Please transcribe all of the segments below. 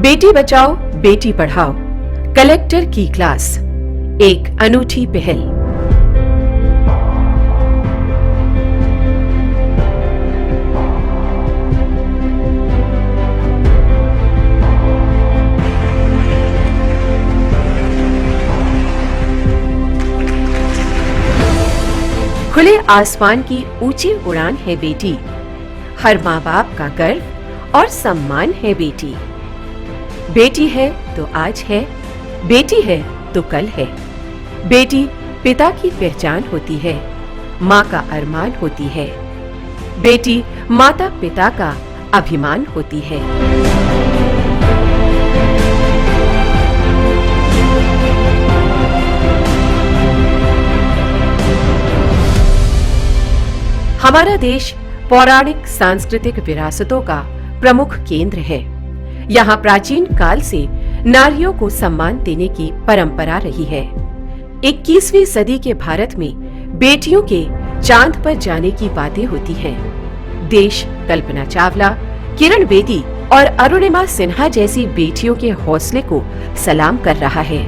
Beti Bachao Beti Padhao collector की class, एक अनूठी पहल। खुले आसमान की ऊंची उड़ान है बेटी, हर माँ बाप का गर्व और सम्मान है बेटी। बेटी है तो आज है, बेटी है तो कल है। बेटी पिता की पहचान होती है, माँ का अरमान होती है। बेटी माता पिता का अभिमान होती है। हमारा देश पौराणिक सांस्कृतिक विरासतों का प्रमुख केंद्र है। यहाँ प्राचीन काल से नारियों को सम्मान देने की परंपरा रही है। 21वीं सदी के भारत में बेटियों के चांद पर जाने की बातें होती हैं। देश कल्पना चावला, किरण बेदी और अरुणिमा सिन्हा जैसी बेटियों के हौसले को सलाम कर रहा है।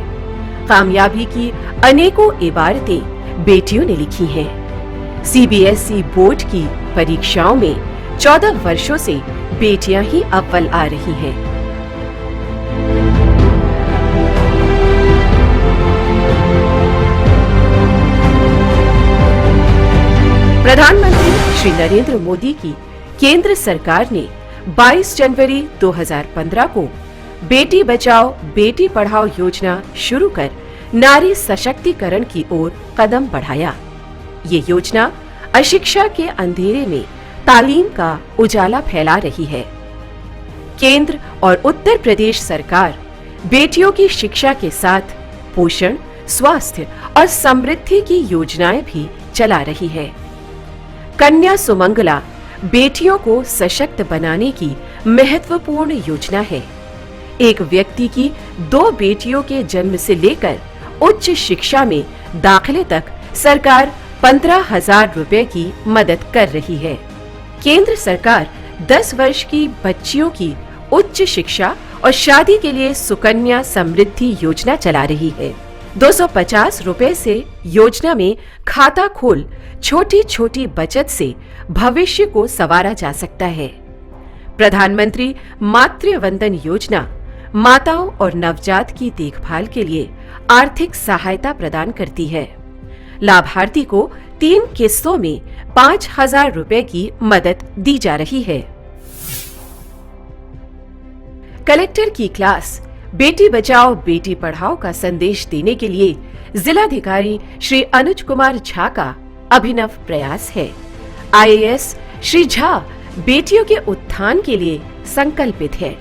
कामयाबी की अनेकों इबारतें बेटियों ने लिखी हैं। सीबीएसई बोर्ड की परीक्षाओं में 14 वर्षों से बेटियां ही अव्वल आ रही हैं। प्रधानमंत्री श्री नरेंद्र मोदी की केंद्र सरकार ने 22 जनवरी 2015 को बेटी बचाओ बेटी पढ़ाओ योजना शुरू कर नारी सशक्तिकरण की ओर कदम बढ़ाया। ये योजना अशिक्षा के अंधेरे में तालीम का उजाला फैला रही है। केंद्र और उत्तर प्रदेश सरकार बेटियों की शिक्षा के साथ पोषण, स्वास्थ्य और समृद्धि की योजनाएं भी चला रही है। कन्या सुमंगला बेटियों को सशक्त बनाने की महत्वपूर्ण योजना है। एक व्यक्ति की 2 बेटियों के जन्म से लेकर उच्च शिक्षा में दाखिले तक सरकार 15,000 रुपए की मदद कर रही है। केंद्र सरकार 10 वर्ष की बच्चियों की उच्च शिक्षा और शादी के लिए सुकन्या समृद्धि योजना चला रही है। 250 रुपए से योजना में खाता खोल छोटी छोटी बचत से भविष्य को संवारा जा सकता है। प्रधानमंत्री मातृ वंदन योजना माताओं और नवजात की देखभाल के लिए आर्थिक सहायता प्रदान करती है। लाभार्थी को 3 किस्तों में 5,000 रुपए की मदद दी जा रही है। कलेक्टर की क्लास बेटी बचाओ बेटी पढ़ाओ का संदेश देने के लिए जिलाधिकारी श्री अनुज कुमार झा का अभिनव प्रयास है। आईएएस श्री झा बेटियों के उत्थान के लिए संकल्पित है।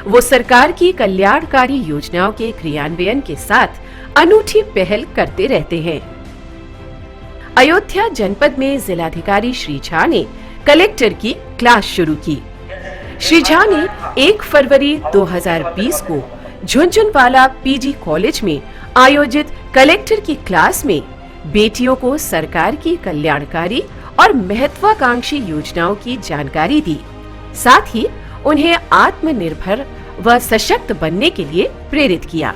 वो सरकार की कल्याणकारी योजनाओं के क्रियान्वयन के साथ अनूठी पहल करते रहते हैं। अयोध्या जनपद में जिलाधिकारी श्री झा ने कलेक्टर की क्लास शुरू की। श्री झा ने 1 फरवरी 2020 को झुनझुनवाला पीजी कॉलेज में आयोजित कलेक्टर की क्लास में बेटियों को सरकार की कल्याणकारी और महत्वाकांक्षी योजनाओं की जानकारी दी। साथ ही उन्हें आत्मनिर्भर व सशक्त बनने के लिए प्रेरित किया।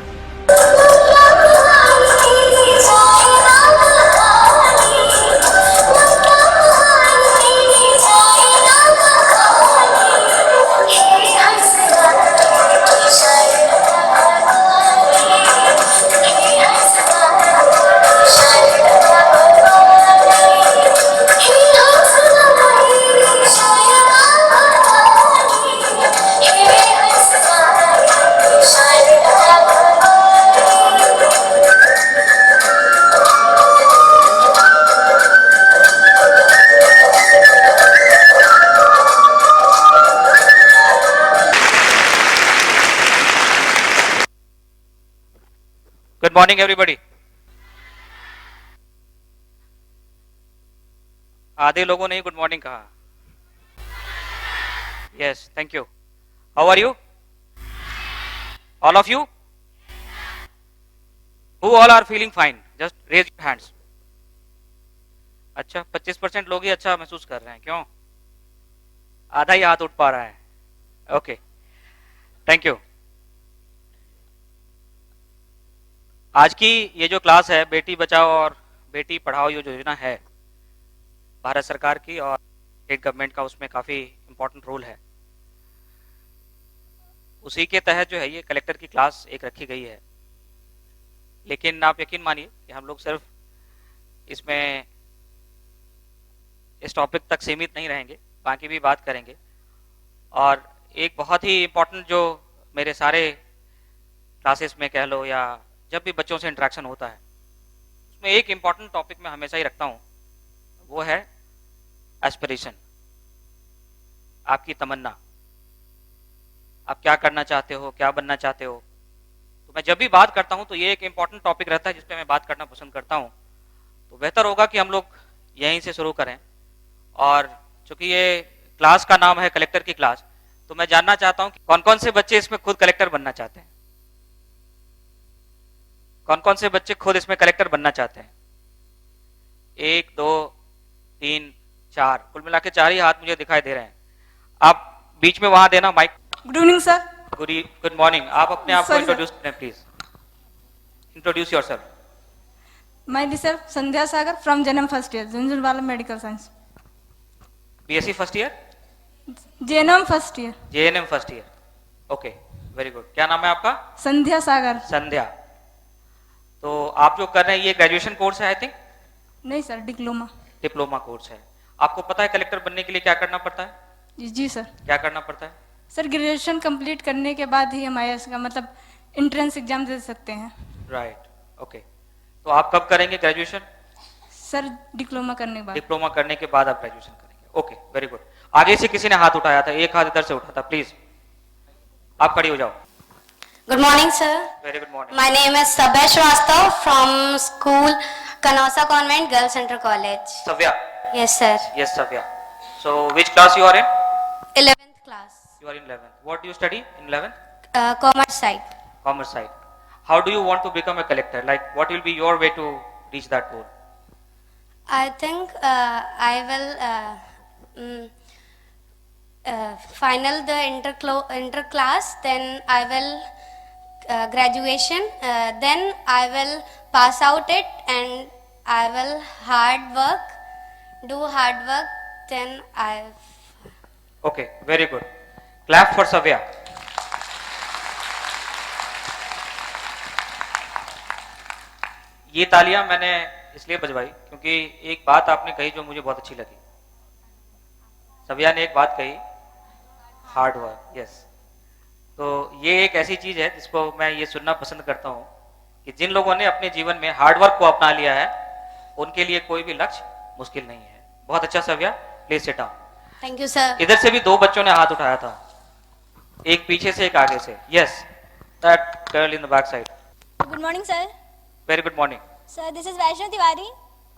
Good morning, everybody. आधे लोगों ने ही गुड मॉर्निंग कहा। Yes, thank you. How are you? All of you? Who all are feeling fine? Just raise your hands. अच्छा, 25% लोग ही अच्छा महसूस कर रहे हैं। क्यों? आधा ही हाथ उठ पा रहा है। Okay, thank you. आज की ये जो क्लास है बेटी बचाओ और बेटी पढ़ाओ ये जो योजना है भारत सरकार की और स्टेट गवर्नमेंट का, उसमें काफ़ी इम्पोर्टेंट रोल है। उसी के तहत जो है ये कलेक्टर की क्लास एक रखी गई है। लेकिन आप यकीन मानिए कि हम लोग सिर्फ इसमें इस टॉपिक तक सीमित नहीं रहेंगे, बाकी भी बात करेंगे। और एक बहुत ही इम्पोर्टेंट जो मेरे सारे क्लासेस में कह लो या जब भी बच्चों से इंटरेक्शन होता है उसमें एक इम्पॉर्टेंट टॉपिक मैं हमेशा ही रखता हूँ, वो है एस्पिरेशन, आपकी तमन्ना। आप क्या करना चाहते हो, क्या बनना चाहते हो। तो मैं जब भी बात करता हूँ तो ये एक इम्पॉर्टेंट टॉपिक रहता है जिस पे मैं बात करना पसंद करता हूँ। तो बेहतर होगा कि हम लोग यहीं से शुरू करें। और चूंकि ये क्लास का नाम है कलेक्टर की क्लास, तो मैं जानना चाहता हूँ कि कौन कौन से बच्चे इसमें खुद कलेक्टर बनना चाहते हैं। कौन कौन से बच्चे खुद इसमें कलेक्टर बनना चाहते हैं? 1 2 3 4, कुल मिला के 4 ही हाथ मुझे दिखाई दे रहे हैं। आप बीच में वहां देना mic. Good evening sir. Good morning. आप अपने आप को Sorry, इंट्रोड्यूस करें प्लीज। Introduce yourself. माई डिसेल्फ Sandhya Sagar from JNM first year, Jhunjhunwala medical science. BSc first year, JNM first year. JNM first year. Okay, very good. क्या नाम है आपका? संध्या सागर। संध्या। तो आप जो कर रहे हैं ये ग्रेजुएशन कोर्स है आई थिंक? नहीं सर, डिप्लोमा। डिप्लोमा कोर्स है। आपको पता है कलेक्टर बनने के लिए क्या करना पड़ता है? जी सर। क्या करना पड़ता है? सर ग्रेजुएशन कंप्लीट करने के बाद ही हम आईएएस का मतलब एंट्रेंस एग्जाम दे सकते हैं। Right, okay. तो आप कब करेंगे ग्रेजुएशन? सर डिप्लोमा करने के बाद। डिप्लोमा करने के बाद आप ग्रेजुएशन करेंगे। Okay, very good. आगे से किसी ने हाथ उठाया था, एक हाथ इधर से उठा था, प्लीज आप खड़ी हो जाओ। Good morning, sir. Very good morning. My name is Sabya Shrivastava from school Kanausa Convent Girls Center College. सव्या। Yes, sir. Yes, Savya. So, which class you are in? 11th class. You are in 11th. What do you study in 11th? Commerce side. Commerce side. How do you want to become a collector? Like, what will be your way to reach that goal? I think I will final the inter class, then I will graduation, then I will pass out it, and I will do hard work, then I. Okay, very good. Clap for Savya. ये तालियां मैंने इसलिए बजवाई क्योंकि एक बात आपने कही जो मुझे बहुत अच्छी लगी। सव्या ने एक बात कही, हार्ड वर्क। यस, तो ये एक ऐसी चीज है जिसको मैं ये सुनना पसंद करता हूँ कि जिन लोगों ने अपने जीवन में हार्ड वर्क को अपना लिया है उनके लिए कोई भी लक्ष्य मुश्किल नहीं है। बहुत अच्छा Savya, please sit down. Thank you, sir. इधर से भी 2 बच्चों ने हाथ उठाया था, एक पीछे से एक आगे से। Yes, that girl in the back side. Good morning, sir. Very good morning. Sir, this is Vaishnav Tiwari.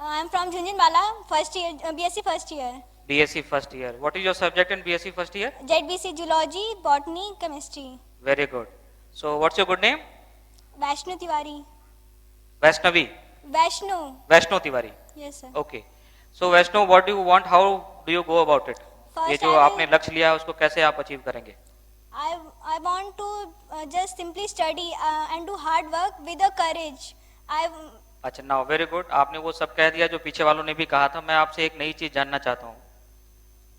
I am from Jhunjhunwala, first year, BSc first year. BSc first year. What is your subject in BSc first year? ZBC Zoology, Botany, Chemistry. Very good. So what's your good name? Vaishnav Tiwari. Vaishnavi. Vaishnu. Vaishno Tiwari. Yes, sir. Okay. So Vaishno, what do you want? How do you go about it? First ये जो I will- आपने लक्ष्य लिया है उसको कैसे आप achieve करेंगे? I want to just simply study and do hard work with a courage. अच्छा, नाउ वेरी गुड। आपने वो सब कह दिया जो पीछे वालों ने भी कहा था। मैं आपसे एक नई चीज जानना चाहता हूँ।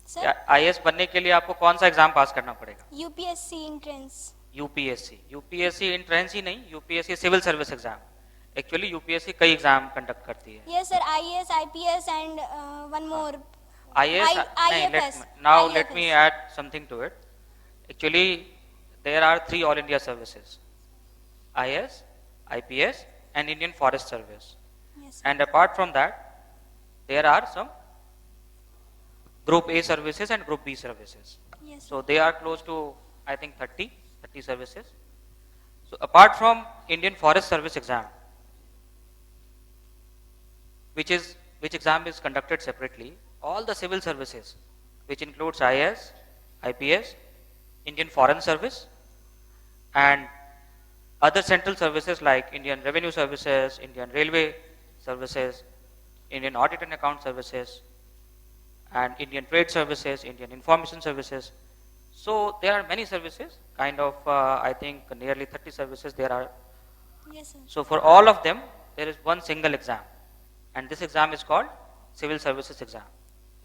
Sir, आईएएस बनने के लिए आपको कौन सा एग्जाम पास करना पड़ेगा? UPSC entrance. UPSC. UPSC entrance ही नहीं, UPSC civil service exam. Actually UPSC कई एग्जाम कंडक्ट करती है। Yes, sir. IAS, IPS, and one more. IAS, IFS. now IFS. let me add something to it. Actually, there are 3 all India services: IAS, IPS, and Indian Forest Service. Yes. And apart from that, there are some Group A services and Group B services. Yes. So they are close to, I think, 30 services. So apart from Indian Forest Service exam, which exam is conducted separately, all the civil services, which includes IAS, IPS, Indian Foreign Service, and other central services like Indian Revenue Services, Indian Railway Services, Indian Audit and Account Services, and Indian Trade Services, Indian Information Services. So there are many services, kind of I think nearly 30 services there are Yes, sir. So for all of them, there is one single exam, and this exam is called Civil Services Exam.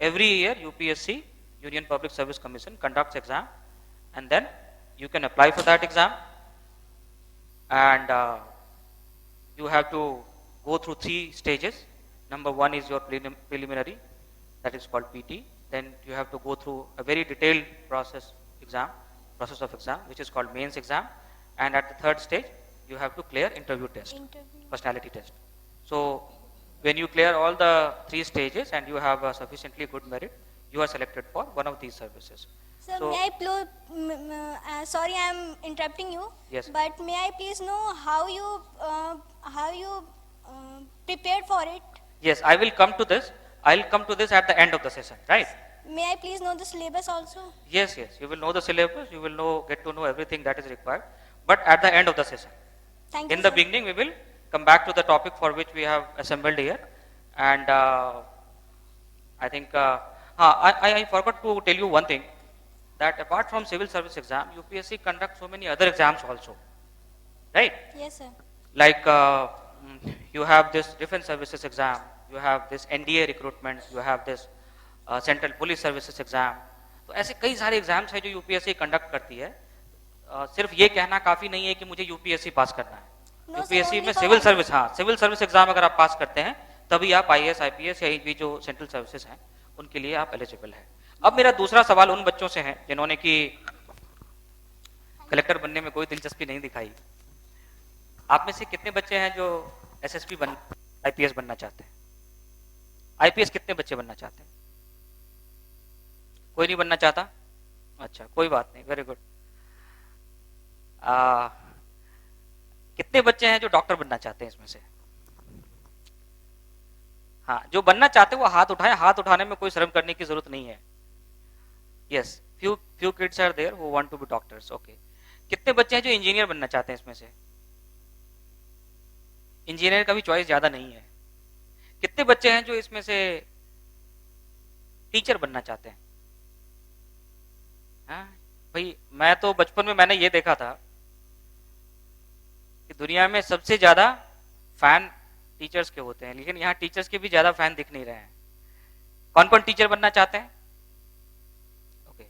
Every year, UPSC, Union Public Service Commission, conducts exam, and then you can apply for that exam, and you have to go through 3 stages. Number 1 is your preliminary, that is called PT. Then you have to go through a very detailed process of exam, which is called mains exam, and at the 3rd stage, you have to clear interview test, personality test. So when you clear all the 3 stages and you have sufficiently good merit, you are selected for one of these services. Sir, So- may I sorry, I am interrupting you. Yes. But may I please know how you prepared for it? Yes, I will come to this. I'll come to this at the end of the session, right? May I please know the syllabus also? Yes, you will know the syllabus, you will get to know everything that is required, but at the end of the session. Thank you. In the sir. beginning, we will come back to the topic for which we have assembled here, and I think I forgot to tell you one thing, that apart from civil service exam, UPSC conducts so many other exams also, right? Yes, sir. Like you have this defense services exam, you have this NDA recruitment, you have this central police services exam. तो ऐसे कई सारे exams हैं जो UPSC conduct करती है. सिर्फ ये कहना काफी नहीं है कि मुझे यूपीएससी पास करना है. यूपीएससी में civil service, civil service exam अगर आप पास करते हैं तभी आप आईएएस आईपीएस या भी जो सेंट्रल सर्विसेज हैं उनके लिए आप एलिजिबल हैं. अब मेरा दूसरा सवाल उन बच्चों से है जिन्होंने कि कलेक्टर बनने में कोई दिलचस्पी नहीं दिखाई. आप में से कितने बच्चे हैं जो एसएसपी आईपीएस बनना चाहते हैं? आईपीएस कितने बच्चे बनना चाहते हैं? कोई नहीं बनना चाहता? अच्छा, कोई बात नहीं, वेरी गुड. कितने बच्चे हैं जो डॉक्टर बनना चाहते हैं इसमें से? हाँ, जो बनना चाहते हैं वो हाथ उठाएं. हाथ उठाने में कोई शर्म करने की जरूरत नहीं है. Yes, few kids are there who want to be doctors. Okay. कितने बच्चे हैं जो इंजीनियर बनना चाहते हैं इसमें से? इंजीनियर का भी चॉइस ज्यादा नहीं है. कितने बच्चे हैं जो इसमें से टीचर बनना चाहते हैं? हाँ भाई, मैं तो बचपन में मैंने ये देखा था कि दुनिया में सबसे ज्यादा फैन टीचर्स के होते हैं, लेकिन यहाँ टीचर्स के भी ज्यादा फैन दिख नहीं रहे हैं. कौन कौन टीचर बनना चाहते हैं? ओके,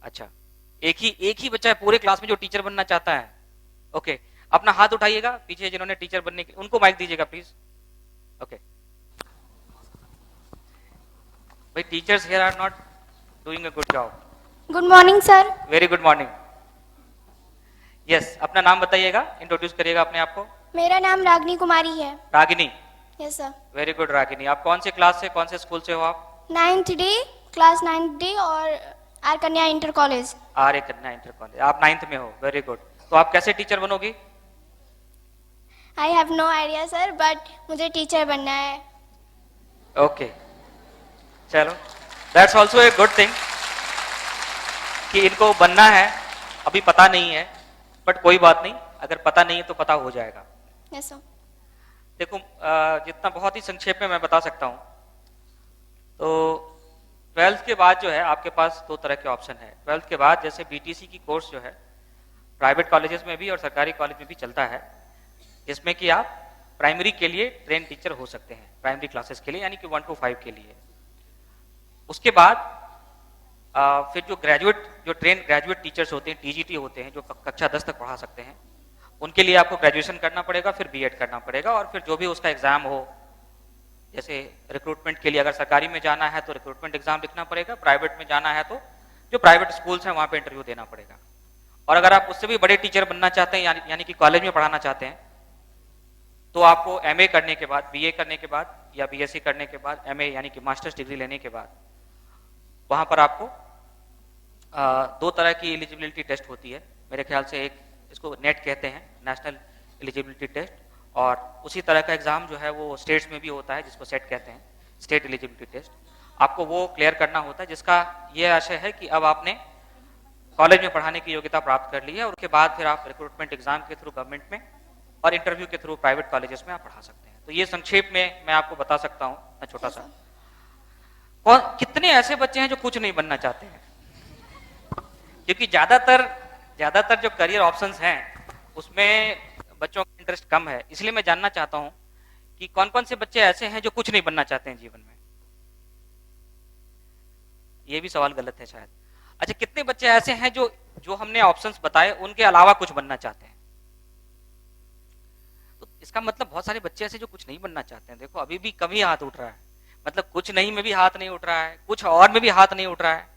अच्छा, एक ही बच्चा है पूरे क्लास में जो टीचर बनना चाहता है. ओके, अपना हाथ उठाइएगा पीछे जिन्होंने टीचर बनने के, उनको माइक दीजिएगा प्लीज. ओके भाई, teachers here are not doing a good job. Good morning sir. Very good morning. Yes, अपना नाम बताइएगा, इंट्रोड्यूस करिएगा अपने आप को. मेरा नाम रागिनी कुमारी है. Ragini. Yes sir. Very good Ragini. आप कौन से क्लास से, कौन से स्कूल से हो आप? 9th डे, क्लास 9th डे और आर Kanya inter college. Arya Kanya inter college. आप 9th में हो. Very good. तो आप कैसे टीचर बनोगी? I have no idea sir, but मुझे टीचर बनना है. ओके, चलो, that's also a good thing कि इनको बनना है. अभी पता नहीं है, बट कोई बात नहीं, अगर पता नहीं है तो पता हो जाएगा. Yes sir. देखो, जितना बहुत ही संक्षेप में मैं बता सकता हूं, तो 12th के बाद जो है आपके पास 2 तरह के ऑप्शन है. 12th के बाद जैसे बीटीसी की कोर्स जो है प्राइवेट कॉलेजेस में भी और सरकारी कॉलेज में भी चलता है, जिसमें कि आप प्राइमरी के लिए ट्रेन टीचर हो सकते हैं, प्राइमरी क्लासेस के लिए, यानी कि 1 to 5 के लिए. उसके बाद फिर जो ट्रेन ग्रेजुएट टीचर्स होते हैं, टीजीटी होते हैं, जो कक्षा 10 तक पढ़ा सकते हैं, उनके लिए आपको ग्रेजुएशन करना पड़ेगा, फिर बीएड करना पड़ेगा, और फिर जो भी उसका एग्जाम हो, जैसे रिक्रूटमेंट के लिए अगर सरकारी में जाना है तो रिक्रूटमेंट एग्जाम लिखना पड़ेगा, प्राइवेट में जाना है तो जो प्राइवेट स्कूल्स हैं वहां पे इंटरव्यू देना पड़ेगा. और अगर आप उससे भी बड़े टीचर बनना चाहते हैं, यानी कि कॉलेज में पढ़ाना चाहते हैं, तो आपको एमए करने के बाद, बीए करने के बाद या बीएससी करने के बाद, एमए यानी कि मास्टर्स डिग्री लेने के बाद, वहां पर आपको 2 तरह की एलिजिबिलिटी टेस्ट होती है. मेरे ख्याल से एक, इसको नेट कहते हैं, नेशनल एलिजिबिलिटी टेस्ट, और उसी तरह का एग्जाम जो है वो स्टेट्स में भी होता है, जिसको सेट कहते हैं, स्टेट एलिजिबिलिटी टेस्ट. आपको वो क्लियर करना होता है, जिसका ये आशय है कि अब आपने कॉलेज में पढ़ाने की योग्यता प्राप्त कर ली है, और उसके बाद फिर आप रिक्रूटमेंट एग्जाम के थ्रू गवर्नमेंट में और इंटरव्यू के थ्रू प्राइवेट कॉलेजेस में आप पढ़ा सकते हैं. तो ये संक्षेप में मैं आपको बता सकता हूँ, छोटा सा. कितने ऐसे बच्चे हैं जो कुछ नहीं बनना चाहते हैं? क्योंकि ज्यादातर जो करियर ऑप्शंस हैं उसमें बच्चों का इंटरेस्ट कम है, इसलिए मैं जानना चाहता हूं कि कौन कौन से बच्चे ऐसे हैं जो कुछ नहीं बनना चाहते हैं जीवन में। ये भी सवाल गलत है शायद। अच्छा, कितने बच्चे ऐसे हैं जो जो हमने ऑप्शंस बताए उनके अलावा कुछ बनना चाहते हैं? तो इसका मतलब बहुत सारे बच्चे ऐसे जो कुछ नहीं बनना चाहते हैं। देखो अभी भी कम ही हाथ उठ रहा है, मतलब कुछ नहीं में भी हाथ नहीं उठ रहा है, कुछ और में भी हाथ नहीं उठ रहा है।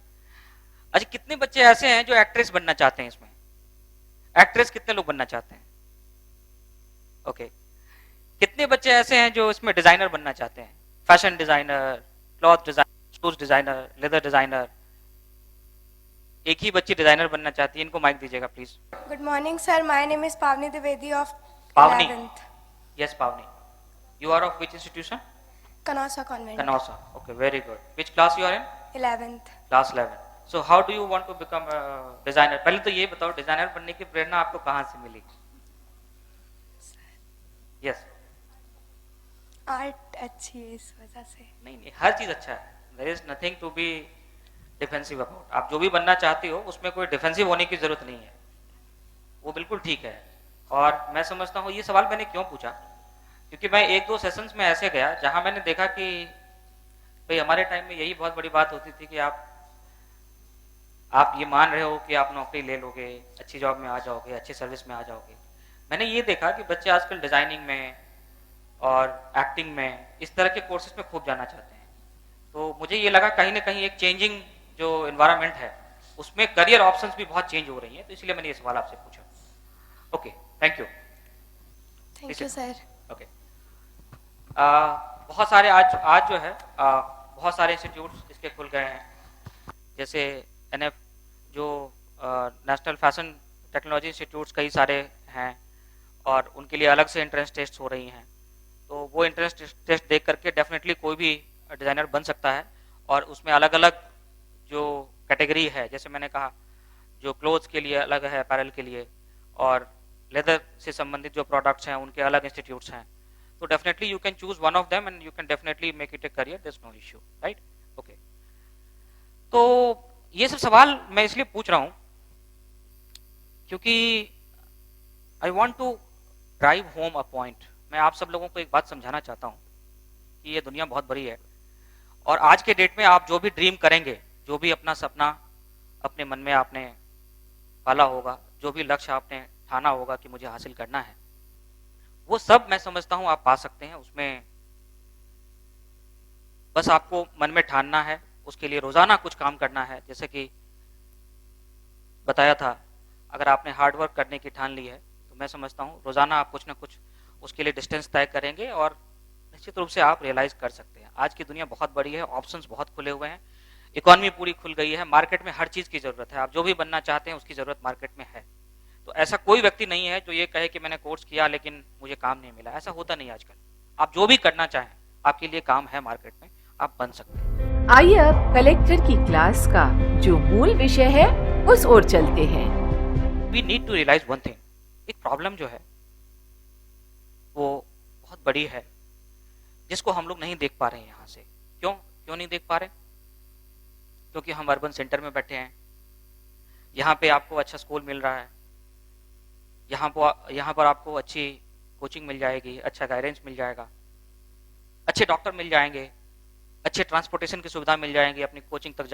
अच्छा, कितने बच्चे ऐसे हैं जो एक्ट्रेस बनना चाहते हैं? इसमें एक्ट्रेस कितने लोग बनना चाहते हैं? ओके। कितने बच्चे ऐसे हैं जो इसमें डिजाइनर बनना चाहते हैं? Fashion designer, cloth designer, shoes designer, leather designer. एक ही बच्ची डिजाइनर बनना चाहती है। इनको माइक दीजिएगा please. Good morning, sir. My name is Pavni Dwivedi of Pavni. 11th. Yes, Pavni. You are of which institution? Kanasa Convent. Canossa. Okay, very good. Which class you are in? 11th. Class 11. So how do you want to become a designer? पहले तो ये बताओ, designer बनने की प्रेरणा आपको कहाँ से मिली? Yes. Art अच्छी है इस वजह से। नहीं नहीं, हर चीज अच्छा है। There is nothing to be defensive about. आप जो भी बनना चाहती हो उसमें कोई डिफेंसिव होने की जरूरत नहीं है, वो बिल्कुल ठीक है। और मैं समझता हूँ ये सवाल मैंने क्यों पूछा, क्योंकि मैं एक दो सेशंस में ऐसे गया जहां मैंने देखा कि भाई हमारे टाइम में यही बहुत बड़ी बात होती थी कि आप ये मान रहे हो कि आप नौकरी ले लोगे, अच्छी जॉब में आ जाओगे, अच्छी सर्विस में आ जाओगे। मैंने ये देखा कि बच्चे आजकल डिजाइनिंग में और एक्टिंग में इस तरह के कोर्सेज में खूब जाना चाहते हैं। तो मुझे ये लगा कहीं ना कहीं एक चेंजिंग जो एनवायरनमेंट है उसमें करियर ऑप्शंस भी बहुत चेंज हो रही हैं, तो इसलिए मैंने ये सवाल आपसे पूछा। Okay, thank you. Thank you, sir. Okay. बहुत सारे आज जो है बहुत सारे इंस्टीट्यूट्स इसके खुल गए हैं, जैसे NF जो नेशनल फैशन टेक्नोलॉजी इंस्टीट्यूट्स कई सारे हैं और उनके लिए अलग से एंट्रेंस टेस्ट हो रही हैं। तो वो एंट्रेंस टेस्ट देख करके डेफिनेटली कोई भी डिज़ाइनर बन सकता है। और उसमें अलग अलग जो कैटेगरी है, जैसे मैंने कहा जो क्लोथ्स के लिए अलग है, अपैरल के लिए, और लेदर से संबंधित जो प्रोडक्ट्स हैं उनके अलग इंस्टीट्यूट्स हैं। तो definitely you can choose one of them and you can definitely make it a career, there is no issue, right? Okay. तो ये सब सवाल मैं इसलिए पूछ रहा हूं क्योंकि I want to drive home a point. मैं आप सब लोगों को एक बात समझाना चाहता हूं कि ये दुनिया बहुत बड़ी है और आज के डेट में आप जो भी ड्रीम करेंगे, जो भी अपना सपना अपने मन में आपने पाला होगा, जो भी लक्ष्य आपने ठाना होगा कि मुझे हासिल करना है, वो सब मैं समझता हूं आप पा सकते हैं। उसमें बस आपको मन में ठानना है, उसके लिए रोजाना कुछ काम करना है। जैसे कि बताया था, अगर आपने हार्ड वर्क करने की ठान ली है तो मैं समझता हूं रोजाना आप कुछ ना कुछ उसके लिए डिस्टेंस तय करेंगे और निश्चित रूप से आप रियलाइज कर सकते हैं। आज की दुनिया बहुत बड़ी है, ऑप्शंस बहुत खुले हुए हैं, इकोनॉमी पूरी खुल गई है, मार्केट में हर चीज की जरूरत है। आप जो भी बनना चाहते हैं उसकी जरूरत मार्केट में है। तो ऐसा कोई व्यक्ति नहीं है जो ये कहे कि मैंने कोर्स किया लेकिन मुझे काम नहीं मिला। ऐसा होता नहीं आजकल। आप जो भी करना चाहें आपके लिए काम है मार्केट में, आप बन सकते हैं। आइए अब कलेक्टर की क्लास का जो मूल विषय है उस ओर चलते हैं। We need to realize one thing. एक प्रॉब्लम जो है वो बहुत बड़ी है जिसको हम लोग नहीं देख पा रहे हैं यहाँ से। क्यों नहीं देख पा रहे? क्योंकि हम अर्बन सेंटर में बैठे हैं, यहाँ पे आपको अच्छा स्कूल मिल रहा है, यहाँ पर आपको अच्छी कोचिंग मिल जाएगी, अच्छा गाइडेंस मिल जाएगा, अच्छे डॉक्टर मिल जाएंगे, अच्छे ट्रांसपोर्टेशन की सुविधा मिल जाएंगी अपनी कोचिंग तक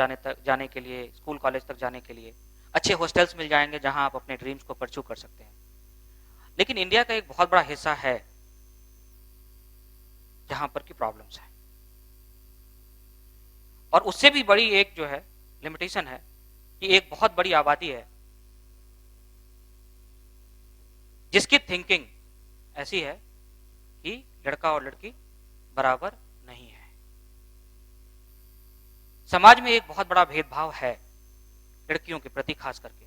जाने के लिए, स्कूल कॉलेज तक जाने के लिए, अच्छे हॉस्टल्स मिल जाएंगे जहां आप अपने ड्रीम्स को परस्यू कर सकते हैं। लेकिन इंडिया का एक बहुत बड़ा हिस्सा है जहां पर की प्रॉब्लम्स है, और उससे भी बड़ी एक जो है लिमिटेशन है कि एक बहुत बड़ी आबादी है जिसकी थिंकिंग ऐसी है कि लड़का और लड़की बराबर नहीं है। समाज में एक बहुत बड़ा भेदभाव है लड़कियों के प्रति खास करके,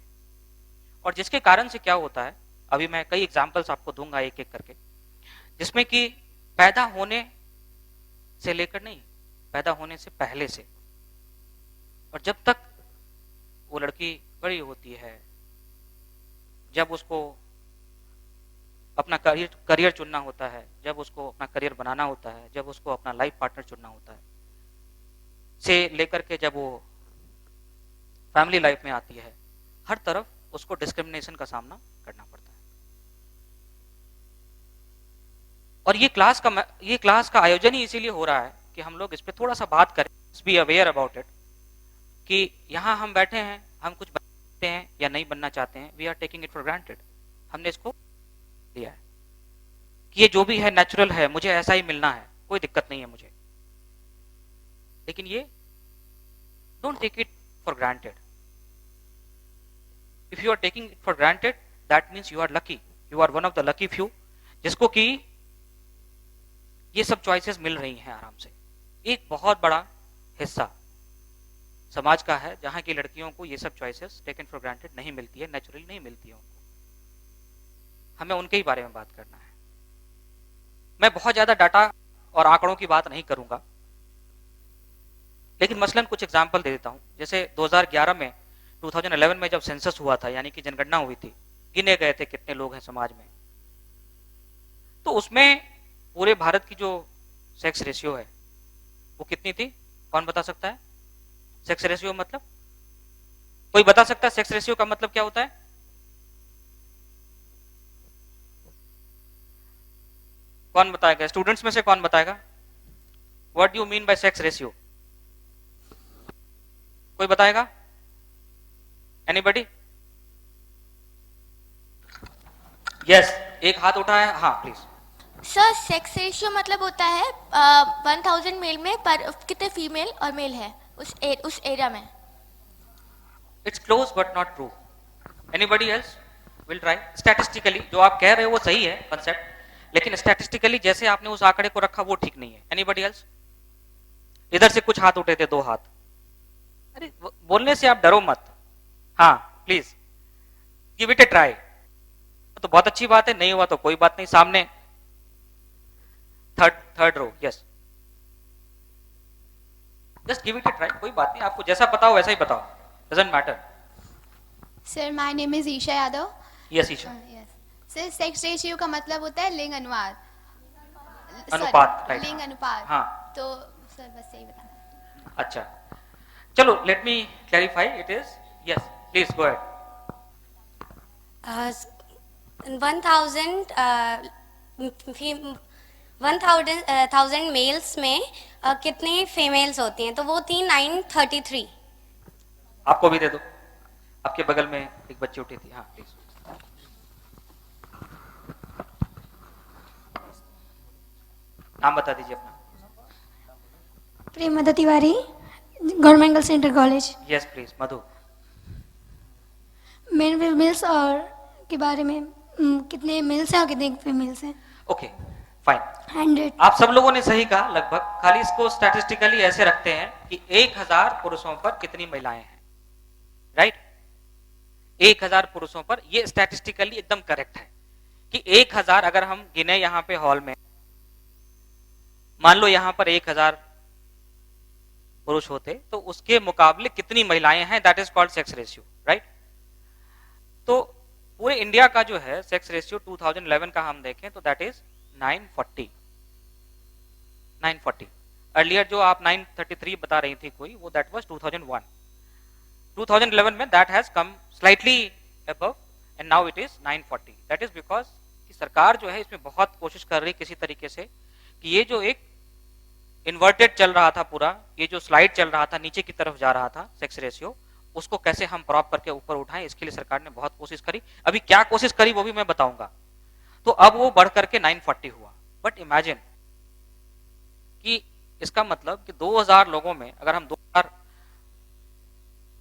और जिसके कारण से क्या होता है, अभी मैं कई एग्जांपल्स आपको दूंगा एक एक करके, जिसमें कि पैदा होने से लेकर नहीं, पैदा होने से पहले से, और जब तक वो लड़की बड़ी होती है, जब उसको अपना करियर चुनना होता है, जब उसको अपना करियर बनाना होता है, जब उसको अपना लाइफ पार्टनर चुनना होता है, से लेकर के जब वो फैमिली लाइफ में आती है, हर तरफ उसको डिस्क्रिमिनेशन का सामना करना पड़ता है। और ये क्लास का आयोजन ही इसीलिए हो रहा है कि हम लोग इस पे थोड़ा सा बात करें, बी अवेयर अबाउट इट, कि यहाँ हम बैठे हैं, हम कुछ बनते हैं या नहीं बनना चाहते हैं, we are taking it for granted. हमने इसको लिया है कि ये जो भी है नेचुरल है, मुझे ऐसा ही मिलना है, कोई दिक्कत नहीं है मुझे। लेकिन ये don't take it for granted. If you are taking it for granted, that means you are lucky, you are one of the lucky few जिसको कि ये सब चॉइसेस मिल रही हैं आराम से। एक बहुत बड़ा हिस्सा समाज का है जहां की लड़कियों को ये सब चॉइसेस टेकन फॉर ग्रांटेड नहीं मिलती है, नेचुरली नहीं मिलती है उनको। हमें उनके ही बारे में बात करना है। मैं बहुत ज्यादा डाटा और आंकड़ों की बात नहीं करूंगा, लेकिन मसलन कुछ एग्जाम्पल दे देता हूं। जैसे 2011 में 2011 में जब सेंसस हुआ था, यानी कि जनगणना हुई थी, गिने गए थे कितने लोग हैं समाज में, तो उसमें पूरे भारत की जो सेक्स रेशियो है वो कितनी थी? कौन बता सकता है? सेक्स रेशियो मतलब कोई बता सकता है? सेक्स रेशियो का मतलब क्या होता है? कौन बताएगा? स्टूडेंट्स में से कौन बताएगा? What do you mean by sex ratio? कोई बताएगा? एनीबडी? यस, एक हाथ उठा है। हाँ प्लीज। सर, सेक्स रेशियो मतलब होता है 1000 मेल में पर कितने फीमेल और मेल है उस एरिया में। It's close but not true. Anybody else will try? Statistically जो आप कह रहे हो वो सही है कंसेप्ट, लेकिन स्टैटिस्टिकली जैसे आपने उस आंकड़े को रखा वो ठीक नहीं है। Anybody else? इधर से कुछ हाथ उठे थे, 2 हाथ। अरे बोलने से आप डरो मत। हाँ please give it a try. तो बहुत अच्छी बात है, नहीं हुआ तो कोई बात नहीं। सामने third row, yes, just give it a try, कोई बात नहीं। आपको जैसा पता हो वैसा ही बताओ, doesn't matter. Sir, my name is Isha Yadav. Yes Isha. Sir, sex ratio का मतलब होता है लिंग अनुपात। अनुपात, right. लिंग अनुपात। हाँ। तो सर बस यही बताना। अच्छा चलो, let me clarify it is. Yes please go ahead. 1000 males में कितने फीमेल्स होती हैं? तो वो थी 933। आपको भी दे दो, आपके बगल में एक बच्ची उठी थी। हाँ प्लीज। नाम बता दीजिए अपना। Premda Tiwari, government girls inter college. Yes please Madhu. मेन फीमेल्स और के बारे में कितने मेल्स हैं और कितने फीमेल्स हैं? Okay fine. 100। आप सब लोगों ने सही कहा लगभग, खाली इसको स्टैटिस्टिकली ऐसे रखते हैं कि 1000 पुरुषों पर कितनी महिलाएं हैं, राइट? 1000 पुरुषों पर, ये स्टैटिस्टिकली एकदम करेक्ट है कि 1000 अगर हम गिने यहाँ पे हॉल में, मान लो यहाँ पर 1000 पुरुष होते तो उसके मुकाबले कितनी महिलाएं हैं, that is called sex ratio, right? तो पूरे इंडिया का जो है सेक्स रेशियो 2011 का हम देखें तो दैट इज 940। अर्लियर जो आप 933 बता रही थी कोई, वो दैट वाज 2001। 2011 में that has come slightly above and now it is 940। That is because कि सरकार जो है इसमें बहुत कोशिश कर रही किसी तरीके से कि ये जो एक इन्वर्टेड चल रहा था पूरा, ये जो स्लाइड चल रहा था, नीचे की तरफ जा रहा था सेक्स रेशियो, उसको कैसे हम प्रॉप करके ऊपर उठाएं, इसके लिए सरकार ने बहुत कोशिश करी। अभी क्या कोशिश करी वो भी मैं बताऊंगा। तो अब वो बढ़ करके 940 हुआ। बट इमेजिन कि इसका मतलब कि 2000 लोगों में अगर हम 2000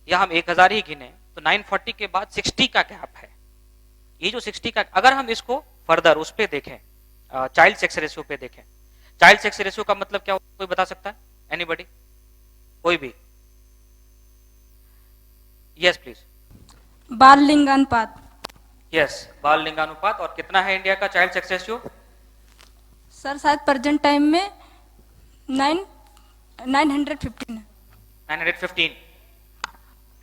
या हम 1000 ही गिने तो 940 के बाद 60 का गैप है। ये जो 60 का, अगर हम इसको फर्दर उस पे देखें, चाइल्ड सेक्स रेशियो पे देखें, चाइल्ड सेक्स रेशियो का मतलब क्या, कोई बता सकता है? एनीबॉडी? कोई भी? Yes please. बाल लिंगानुपात। यस, बाल लिंगानुपात। और कितना है इंडिया का चाइल्ड सेक्स रेशियो? सर शायद प्रेजेंट टाइम में 915 है। 915।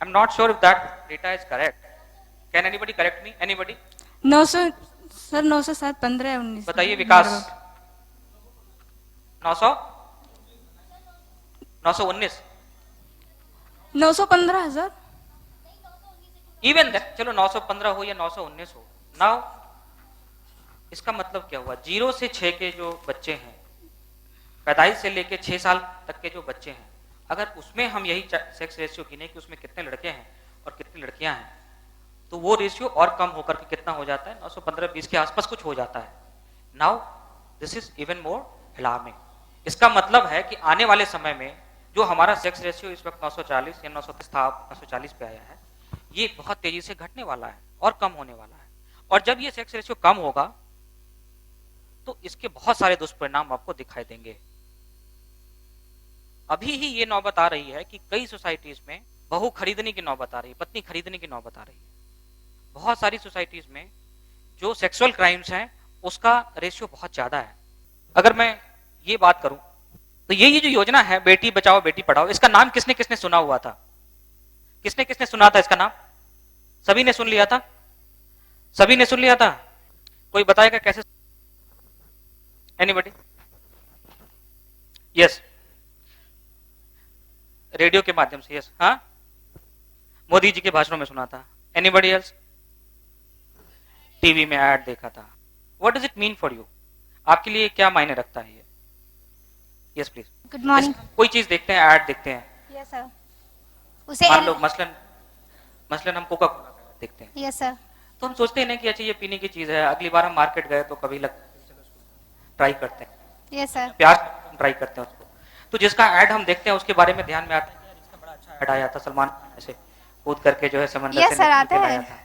I am not sure if that data is correct. Can anybody correct me? Anybody? 900 sir, 900 शायद 15 है 19। बताइए विकास। 900? 919? 915 है सर। इवन दैट, चलो 915 हो या 919 हो, नाउ इसका मतलब क्या हुआ, 0 से 6 के जो बच्चे हैं, पैदाइश से लेके 6 साल तक के जो बच्चे हैं, अगर उसमें हम यही सेक्स रेशियो गिने कि उसमें कितने लड़के हैं और कितनी लड़कियां हैं, तो वो रेशियो और कम होकर के कितना हो जाता है, 915-20 के आसपास कुछ हो जाता है। Now this is even more alarming. इसका मतलब है कि आने वाले समय में जो हमारा सेक्स रेशियो इस वक्त 940 या 930 था, 940 पे आया है, ये बहुत तेजी से घटने वाला है और कम होने वाला है। और जब ये सेक्स रेशियो कम होगा तो इसके बहुत सारे दुष्परिणाम आपको दिखाई देंगे। अभी ही ये नौबत आ रही है कि कई सोसाइटीज में बहू खरीदने की नौबत आ रही है, पत्नी खरीदने की नौबत आ रही है। बहुत सारी सोसाइटीज में जो सेक्सुअल क्राइम्स हैं उसका रेशियो बहुत ज्यादा है। अगर मैं ये बात करूं तो ये जो योजना है बेटी बचाओ बेटी पढ़ाओ, इसका नाम किसने किसने सुना हुआ था? किसने किसने सुना था इसका नाम? सभी ने सुन लिया था? सभी ने सुन लिया था? कोई बताएगा कैसे? एनीबॉडी? यस, रेडियो के माध्यम से। यस, हाँ, मोदी जी के भाषणों में सुना था। Anybody else? टीवी में ऐड देखा था। What does it mean for you? आपके लिए क्या मायने रखता है ये? Yes please. Good morning. कोई चीज देखते हैं, ऐड देखते हैं। Yes sir. उसे मान लो मसलन हम कोका कोला का देखते हैं। Yes sir. तो हम सोचते हैं ना कि अच्छा ये पीने की चीज है, अगली बार हम मार्केट गए तो कभी ट्राई करते हैं। Yes sir. प्याज ट्राई करते हैं उसको। तो जिसका ऐड हम देखते हैं उसके बारे में ध्यान में आता है, इसका बड़ा अच्छा ऐड आया था, सलमान खान ऐसे कूद करके जो है समंदर से निकल आया था।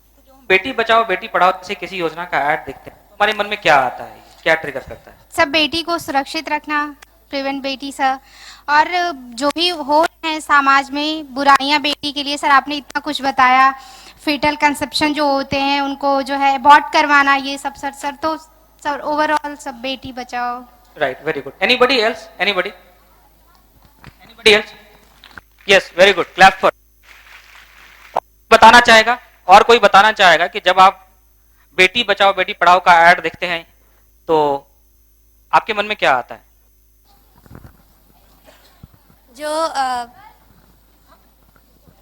तो जो हम बेटी बचाओ बेटी पढ़ाओ जैसे किसी योजना का ऐड देखते हैं तो हमारे मन में क्या आता है, क्या ट्रिगर करता है? सब बेटी को सुरक्षित रखना, प्रिवेंट बेटी सर, और जो भी हो रहे हैं समाज में बुराइयां बेटी के लिए सर, आपने इतना कुछ बताया। फीटल कंसेप्शन जो होते हैं उनको जो है अबॉर्ट करवाना, ये सब सर तो सर ओवरऑल सब Beti Bachao. Right, very good. Anybody else? Anybody else? Yes, very good, clap for. बताना चाहेगा? और कोई बताना चाहेगा कि जब आप बेटी बचाओ बेटी पढ़ाओ का ऐड देखते हैं तो आपके मन में क्या आता है?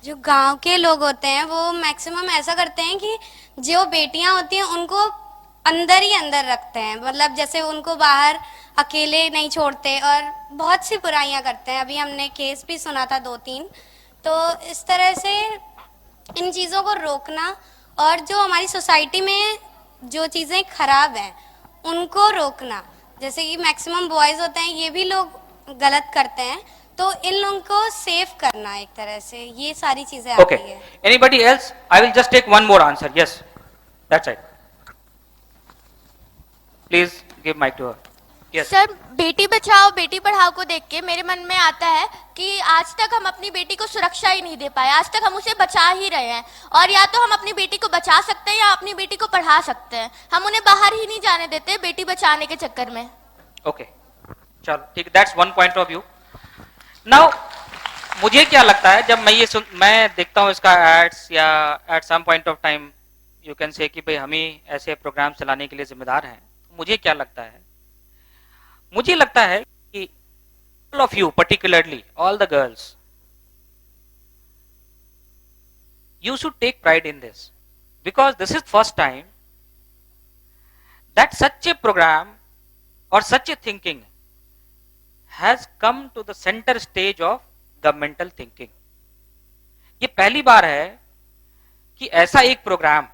जो गांव के लोग होते हैं वो मैक्सिमम ऐसा करते हैं कि जो बेटियां होती हैं उनको अंदर ही अंदर रखते हैं, मतलब जैसे उनको बाहर अकेले नहीं छोड़ते और बहुत सी बुराइयां करते हैं। अभी हमने केस भी सुना था 2-3। तो इस तरह से इन चीज़ों को रोकना और जो हमारी सोसाइटी में जो चीज़ें खराब हैं उनको रोकना, जैसे कि मैक्सिमम बॉयज़ होते हैं ये भी लोग गलत करते हैं, तो इन लोगों को सेव करना एक तरह से, ये सारी चीजें आती है। Anybody else? I will just take one more answer. Yes, that's right. Please give mic to her. Yes. Sir, Beti Bachao Beti Padhao को देख के मेरे मन में आता है कि आज तक हम अपनी बेटी को सुरक्षा ही नहीं दे पाए। आज तक हम उसे बचा ही रहे हैं, और या तो हम अपनी बेटी को बचा सकते हैं या अपनी बेटी को पढ़ा सकते हैं। हम उन्हें बाहर ही नहीं जाने देते बेटी बचाने के चक्कर में। Okay, चलो ठीक, that's one point of view. Now, मुझे क्या लगता है जब मैं देखता हूँ इसका एड्स, या at some point of time you can say कि भाई हम ही ऐसे प्रोग्राम चलाने के लिए जिम्मेदार हैं, मुझे क्या लगता है? मुझे लगता है कि all of you, particularly all the girls, you should take pride in this, because this is first time that such a program or such a thinking has come to the center stage of governmental thinking. ये पहली बार है कि ऐसा एक programme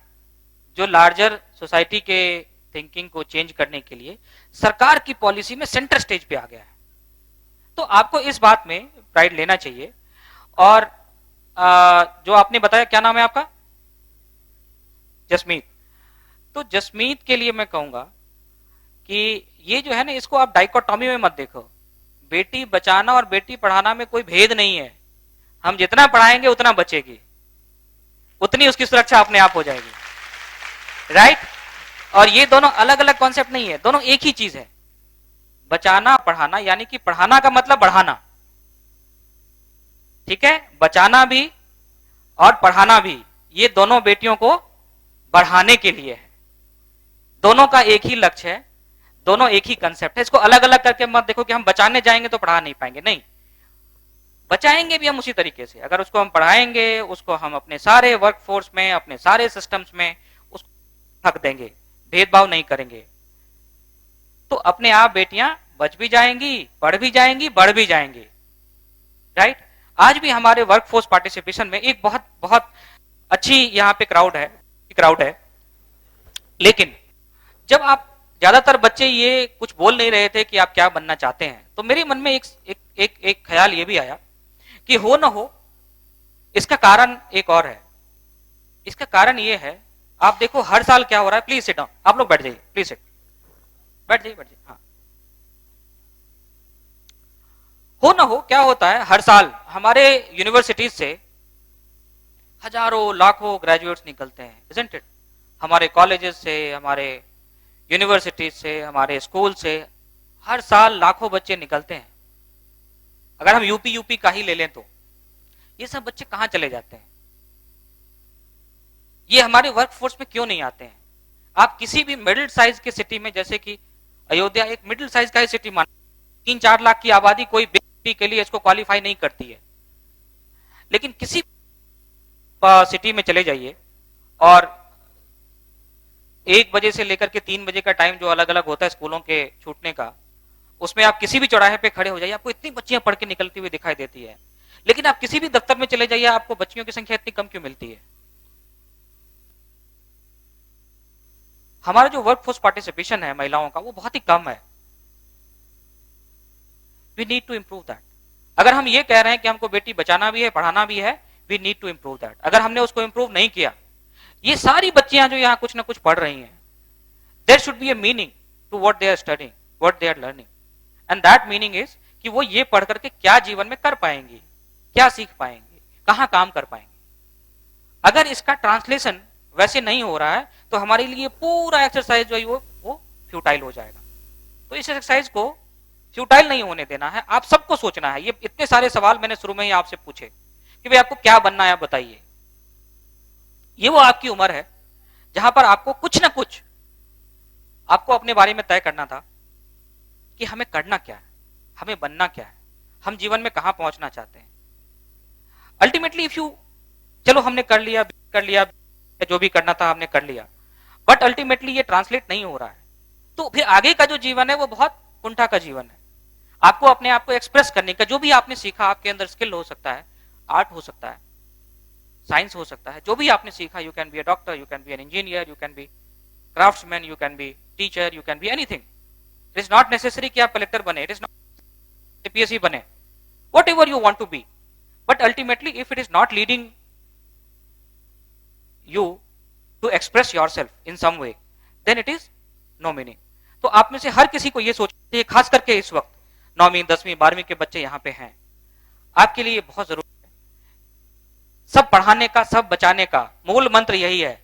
जो larger society के thinking को change करने के लिए सरकार की पॉलिसी में सेंटर स्टेज पे आ गया है। तो आपको इस बात में प्राइड लेना चाहिए। और जो आपने बताया, क्या नाम है आपका? जसमीत। तो जसमीत के लिए मैं कहूंगा कि ये जो है ना, इसको आप डाइकोटॉमी में मत देखो। बेटी बचाना और बेटी पढ़ाना में कोई भेद नहीं है। हम जितना पढ़ाएंगे उतना बचेगी, उतनी उसकी सुरक्षा अपने आप हो जाएगी, राइट? और ये दोनों अलग अलग कॉन्सेप्ट नहीं है, दोनों एक ही चीज है। बचाना पढ़ाना, यानी कि पढ़ाना का मतलब बढ़ाना, ठीक है? बचाना भी और पढ़ाना भी, ये दोनों बेटियों को बढ़ाने के लिए है। दोनों का एक ही लक्ष्य है, दोनों एक ही कंसेप्ट है। इसको अलग अलग करके मत देखो कि हम बचाने जाएंगे तो पढ़ा नहीं पाएंगे, नहीं, बचाएंगे भी हम उसी तरीके से। अगर उसको हम पढ़ाएंगे, उसको हम अपने सारे वर्कफोर्स में, अपने सारे सिस्टम्स में उसको हक देंगे भेदभाव नहीं करेंगे, तो अपने आप बेटियां बच भी जाएंगी, पढ़ भी जाएंगी, बढ़ भी जाएंगी, राइट। आज भी हमारे वर्कफोर्स पार्टिसिपेशन में एक बहुत बहुत अच्छी यहाँ पे क्राउड है, लेकिन जब आप ज्यादातर बच्चे ये कुछ बोल नहीं रहे थे कि आप क्या बनना चाहते हैं, तो मेरे मन में एक ख्याल ये भी आया कि हो ना हो, इसका कारण एक और है। इसका कारण ये है, आप देखो हर साल क्या हो रहा है, प्लीज सिट डाउन, आप लोग बैठ जाइए, प्लीज सिट, बैठ जाइए। हाँ, हो ना हो क्या होता है, हर साल हमारे यूनिवर्सिटीज से हजारों लाखों ग्रेजुएट्स निकलते हैं, इजंट इट। हमारे कॉलेजेस से, हमारे यूनिवर्सिटीज से, हमारे स्कूल से हर साल लाखों बच्चे निकलते हैं। अगर हम यूपी का ही ले लें तो ये सब बच्चे कहां चले जाते हैं? ये हमारे वर्कफोर्स में क्यों नहीं आते हैं? आप किसी भी मिडिल साइज के सिटी में, जैसे कि अयोध्या एक मिडिल साइज का ही सिटी मान, 3-4 लाख की आबादी कोई बिग सिटी के लिए इसको क्वालिफाई नहीं करती है, लेकिन किसी सिटी में चले जाइए और 1 बजे से लेकर के 3 बजे का टाइम जो अलग अलग होता है स्कूलों के छूटने का, उसमें आप किसी भी चौराहे पे खड़े हो जाइए, आपको इतनी बच्चियां पढ़ के निकलती हुई दिखाई देती है। लेकिन आप किसी भी दफ्तर में चले जाइए, आपको बच्चियों की संख्या इतनी कम क्यों मिलती है? हमारा जो वर्कफोर्स पार्टिसिपेशन है महिलाओं का, वो बहुत ही कम है। We need to improve that. अगर हम ये कह रहे हैं कि हमको बेटी बचाना भी है, पढ़ाना भी है, we need to improve that. अगर हमने उसको इंप्रूव नहीं किया, ये सारी बच्चियां जो यहाँ कुछ ना कुछ पढ़ रही हैं, there should be a meaning to what they are studying, what they are learning, and that meaning is कि वो ये पढ़ करके क्या जीवन में कर पाएंगी, क्या सीख पाएंगे, कहां काम कर पाएंगे। अगर इसका ट्रांसलेशन वैसे नहीं हो रहा है, तो हमारे लिए पूरा एक्सरसाइज जो है वो फ्यूटाइल हो जाएगा। तो इस एक्सरसाइज को फ्यूटाइल नहीं होने देना है, आप सबको सोचना है। ये इतने सारे सवाल मैंने शुरू में ही आपसे पूछे कि भाई आपको क्या बनना है, आप बताइए। ये वो आपकी उम्र है जहां पर आपको कुछ ना कुछ आपको अपने बारे में तय करना था कि हमें करना क्या है, हमें बनना क्या है, हम जीवन में कहां पहुंचना चाहते हैं। अल्टीमेटली इफ यू, चलो हमने कर लिया, जो भी करना था हमने कर लिया, बट अल्टीमेटली ये ट्रांसलेट नहीं हो रहा है, तो फिर आगे का जो जीवन है वो बहुत कुंठा का जीवन है। आपको अपने आप को एक्सप्रेस करने का, जो भी आपने सीखा, आपके अंदर स्किल हो सकता है, आर्ट हो सकता है, साइंस हो सकता है, जो भी आपने सीखा, you can be a doctor, you can be an engineer, you can be craftsman, you can be teacher, you can be anything. It is not necessary कि आप कलेक्टर बने, इट इज नॉट APSC बने, whatever you want to be, but ultimately if it is not leading you to express yourself in some way, then it is no meaning। तो आप में से हर किसी को ये सोचना चाहिए, खास करके इस वक्त 9वीं 10वीं 12वीं के बच्चे यहाँ पे हैं, आपके लिए बहुत जरूरी है। सब पढ़ाने का, सब बचाने का मूल मंत्र यही है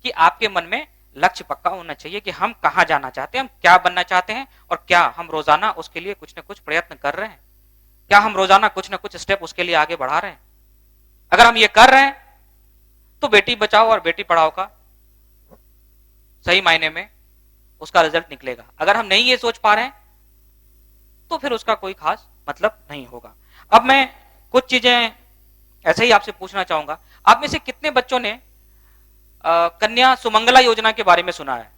कि आपके मन में लक्ष्य पक्का होना चाहिए कि हम कहां जाना चाहते हैं, हम क्या बनना चाहते हैं, और क्या हम रोजाना उसके लिए कुछ ना कुछ प्रयत्न कर रहे हैं, क्या हम रोजाना कुछ ना कुछ स्टेप उसके लिए आगे बढ़ा रहे हैं। अगर हम ये कर रहे हैं तो बेटी बचाओ और बेटी पढ़ाओ का सही मायने में उसका रिजल्ट निकलेगा। अगर हम नहीं ये सोच पा रहे हैं तो फिर उसका कोई खास मतलब नहीं होगा। अब मैं कुछ चीजें ऐसे ही आपसे पूछना चाहूंगा, आप में से कितने बच्चों ने कन्या सुमंगला योजना के बारे में सुना है?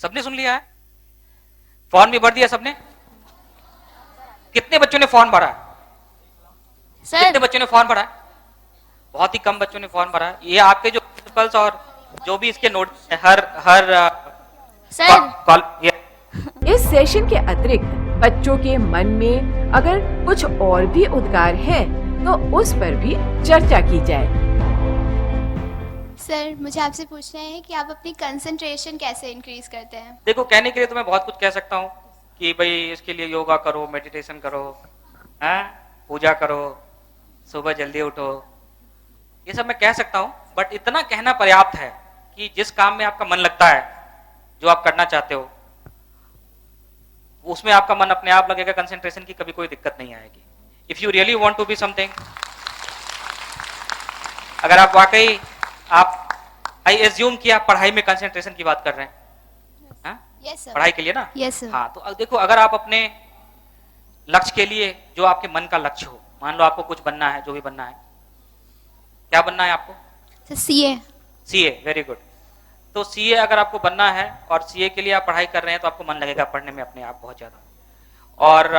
सबने सुन लिया है? फॉर्म भी भर दिया सबने? कितने बच्चों ने फॉर्म भरा है? कितने बच्चों ने फॉर्म भरा है? बहुत ही कम बच्चों ने फॉर्म भरा है। ये आपके जो प्रिंसिपल्स और जो भी इसके नोट हर इस सेशन के अतिरिक्त बच्चों के मन में अगर कुछ और भी उद्गार है तो उस पर भी चर्चा की जाए। सर, मुझे आपसे पूछना है कि आप अपनी कंसंट्रेशन कैसे इंक्रीज करते हैं? देखो, कहने के लिए तो मैं बहुत कुछ कह सकता हूँ कि भाई इसके लिए योगा करो, मेडिटेशन करो, पूजा करो, सुबह जल्दी उठो, ये सब मैं कह सकता हूं, बट इतना कहना पर्याप्त है कि जिस काम में आपका मन लगता है, जो आप करना चाहते हो, उसमें आपका मन अपने आप लगेगा, कंसंट्रेशन की कभी कोई दिक्कत नहीं आएगी। If you really want to be something, अगर आप वाकई आई एज्यूम कि आप पढ़ाई में कंसंट्रेशन की बात कर रहे हैं, yes, sir. पढ़ाई के लिए ना, yes, sir. हाँ, तो देखो, अगर आप अपने लक्ष्य के लिए, जो आपके मन का लक्ष्य हो, मान लो आपको कुछ बनना है, जो भी बनना है, क्या बनना है आपको? CA। CA, very good. तो सीए अगर आपको बनना है और सीए के लिए आप पढ़ाई कर रहे हैं तो आपको मन लगेगा पढ़ने में अपने आप बहुत ज्यादा। और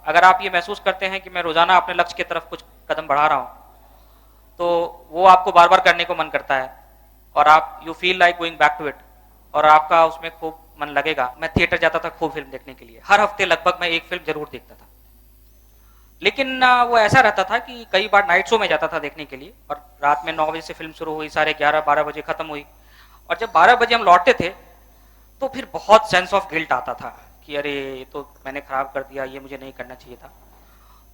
अगर आप ये महसूस करते हैं कि मैं रोजाना अपने लक्ष्य की तरफ कुछ कदम बढ़ा रहा हूं तो वो आपको बार बार करने को मन करता है और आप you feel like going back to it और आपका उसमें खूब मन लगेगा। मैं थिएटर जाता था खूब फिल्म देखने के लिए, हर हफ्ते लगभग मैं एक फिल्म जरूर देखता था। लेकिन वो ऐसा रहता था कि कई बार नाइट शो में जाता था देखने के लिए और रात में 9 बजे से फिल्म शुरू हुई, 11:30-12 बजे खत्म हुई और जब 12 बजे हम लौटते थे तो फिर बहुत सेंस ऑफ गिल्ट आता था कि अरे ये तो मैंने खराब कर दिया, ये मुझे नहीं करना चाहिए था।